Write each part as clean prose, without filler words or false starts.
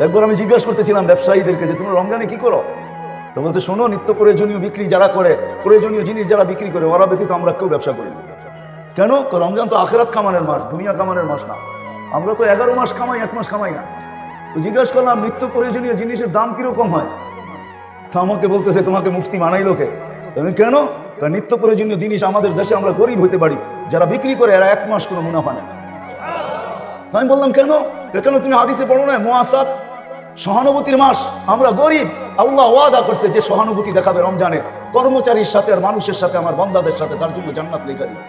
একবার আমি জিজ্ঞাসা করতেছিলাম ব্যবসায়ীদেরকে যে তোমরা রমজানে কি করো, তো বলছে শোনো, নিত্য প্রয়োজনীয় বিক্রি যারা করে, প্রয়োজনীয় জিনিস যারা বিক্রি করে, ওরা ব্যতীত আমরা কেউ ব্যবসা করি না। কেন? রমজান তো আখেরাত কামানের মাস, দুনিয়া কামানের মাস না। আমরা তো 11 মাস কামাই, 1 মাস কামাই না। তো জিজ্ঞাসা করলাম নিত্য প্রয়োজনীয় জিনিসের দাম কিরকম হয়? তো আমাকে বলতেছে তোমাকে মুফতি মানাইলো কে? তুমি কেন? কারণ নিত্য প্রয়োজনীয় জিনিস আমাদের দেশে আমরা গরিব হতে পারি, যারা বিক্রি করে এরা 1 মাস কোনো মুনাফা নেয়। আমি বললাম কেন? কেন তুমি হাদিসে পড়ো না মুআসাত, সহানুভূতির মাস, আমরা গরিব, আল্লাহ ওয়াদা করছে যে সহানুভূতি দেখাবে রমজানে কর্মচারীর সাথে আর মানুষের সাথে, আমার বান্দাদের সাথে, তার জন্য জান্নাত লেখা দিবে।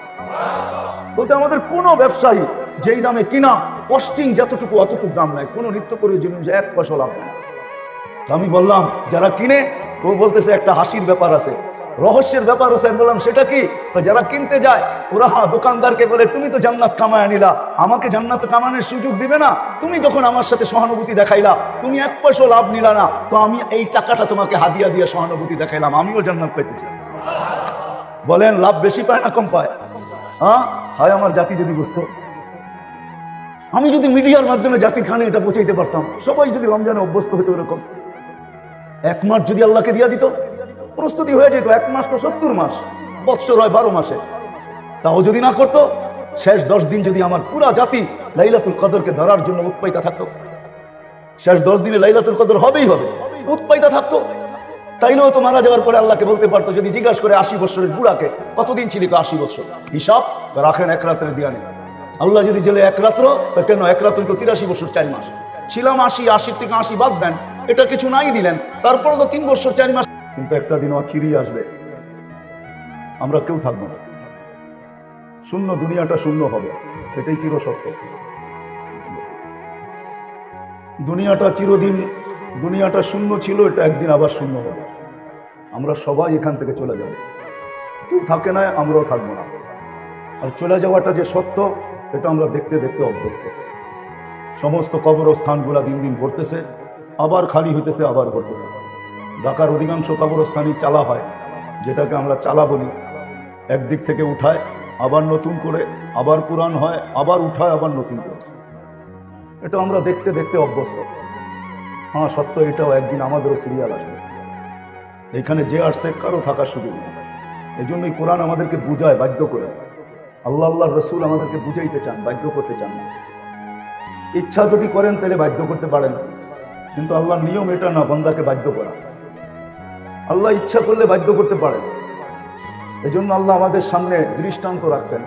বলছে আমাদের কোনো ব্যবসায়ী যেই দামে কিনা কস্টিং যতটুকু অতটুকু দাম নাই, কোনো নিত্য প্রয়োজনীয় 1 পয়সা লাভ নেই। আমি বললাম যারা কিনে, ও বলতেছে একটা হাসির ব্যাপার আছে, রহস্যের ব্যাপার আছে। আমি বললাম সেটা কি? যারা কিনতে যায় ওরা দোকানদারকে বলে তুমি তো জান্নাত কামায় নিলা, আমাকে জান্নাত কামানোর সুযোগ দিবে না? তুমি যখন আমার সাথে সহানুভূতি দেখাইলা, তুমি 1 পয়সা লাভ নিলা না, তো আমি এই টাকাটা তোমাকে হাদিয়া দিয়ে সহানুভূতি দেখাইলাম, আমিও জান্নাত পেতে চাই। বলেন লাভ বেশি পায় না কম পায়? হয় আমার জাতি যদি বুঝতো, আমি যদি মিডিয়ার মাধ্যমে জাতির খানে এটা পৌঁছাইতে পারতাম, সবাই যদি রমজানে অভ্যস্ত হতো এরকম, 1 মাস যদি আল্লাহকে দিয়া দিত, প্রস্তুতি হয়ে যেত। 1 মাস তো 70 মাস, বৎসর হয় 12 মাসে। তাও যদি না করতো, শেষ 10 দিন যদি আমার পুরা জাতি লাইলাতুল কদরকে ধরার জন্য উৎপাইতা থাকতো, শেষ 10 দিনে লাইলাতুল কদর হবেই হবে, উৎপাইতা থাকতো, তাইলেও তো মারা যাওয়ার পরে আল্লাহকে বলতে পারতো, যদি জিজ্ঞাসা করে 80 বছরের বুড়াকে কতদিন ছিলি, 80 বছর, হিসাব রাখেন 1 রাতের দিয়া নেই। আল্লাহ যদি জেলে 1 রাত্র, কেন 1 রাত্র তো 83 বছর 4 মাস, ছিলাম 80 থেকে 80 বাদ দেন, এটা কিছু নাই দিলেন, তারপরে তো 3 বছর 4 মাস। কিন্তু একটা দিন চিরিয়ে আসবে, আমরা কেউ থাকবো না, শূন্য, দুনিয়াটা শূন্য হবে, এটাই চির সত্য। দুনিয়াটা চিরদিন, দুনিয়াটা শূন্য ছিল, এটা একদিন আবার শূন্য হবে। আমরা সবাই এখান থেকে চলে যাব, কেউ থাকে না, আমরাও থাকবো না। আর চলে যাওয়াটা যে সত্য, এটা আমরা দেখতে দেখতে অভ্যস্ত। সমস্ত কবরস্থানগুলা দিন দিন ভরতেছে, আবার খালি হইতেছে, আবার ভরতেছে। ঢাকার অধিকাংশ কবরস্থানই চালা হয়, যেটাকে আমরা চালা বলি। একদিক থেকে উঠায়, আবার নতুন করে, আবার পুরান হয়, আবার উঠায়, আবার নতুন করে। এটা আমরা দেখতে দেখতে অভ্যস্ত। হ্যাঁ সত্য, এটাও একদিন আমাদেরও সিরিয়াল আসবে। এখানে যে আসছে কারো থাকার সুযোগ নেই। এই জন্যই কোরআন আমাদেরকে বুঝায়, বাধ্য করে। আল্লাহ আল্লাহর রসুল আমাদেরকে বুঝাইতে চান, বাধ্য করতে চান না। ইচ্ছা যদি করেন তাহলে বাধ্য করতে পারেন, কিন্তু আল্লাহর নিয়ম এটা না বান্দাকে বাধ্য করা। আল্লাহ ইচ্ছা করলে বাধ্য করতে পারেন। এই জন্য আল্লাহ আমাদের সামনে দৃষ্টান্ত রাখছেন,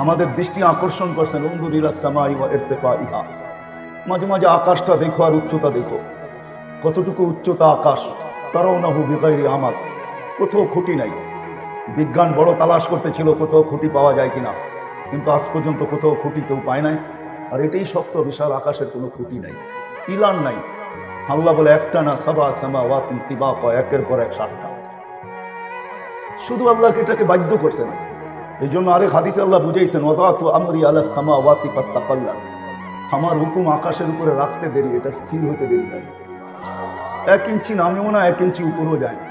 আমাদের দৃষ্টি আকর্ষণ করছেন। উনজুর ইলাস সামাই ওয়া ইরতিফাইহা, মাঝে মাঝে আকাশটা দেখো আর উচ্চতা দেখো, কতটুকু উচ্চতা আকাশ। তারাউনাহু বিগাইরি আমাদ, কোথাও খুঁটি নাই। বিজ্ঞান বড় তালাশ করতেছিল কোথাও খুঁটি পাওয়া যায় কিনা, কিন্তু আজ পর্যন্ত কোথাও খুঁটি কেউ পায় নাই। আর এটাই সত্য, বিশাল আকাশের কোনো খুঁটি নাই, পিলার নাই। আল্লাহ বলে একটা না, সাবা সামাওয়াতিন তিবাকা, একের পর এক 7টা। শুধু আল্লাহকে এটাকে বাধ্য করছেন। এই জন্য আরেক হাদিসে আল্লাহ বুঝাইছেন, ওয়াযাতু আমরি আলাস সামাওয়াতি ফাস্তাকাল্লা, আমার হুকুম আকাশের উপরে রাখতে দেরি, এটা স্থির হতে দেরি হয়। 1 ইঞ্চি নামেও না, 1 ইঞ্চি উপরেও যায় না।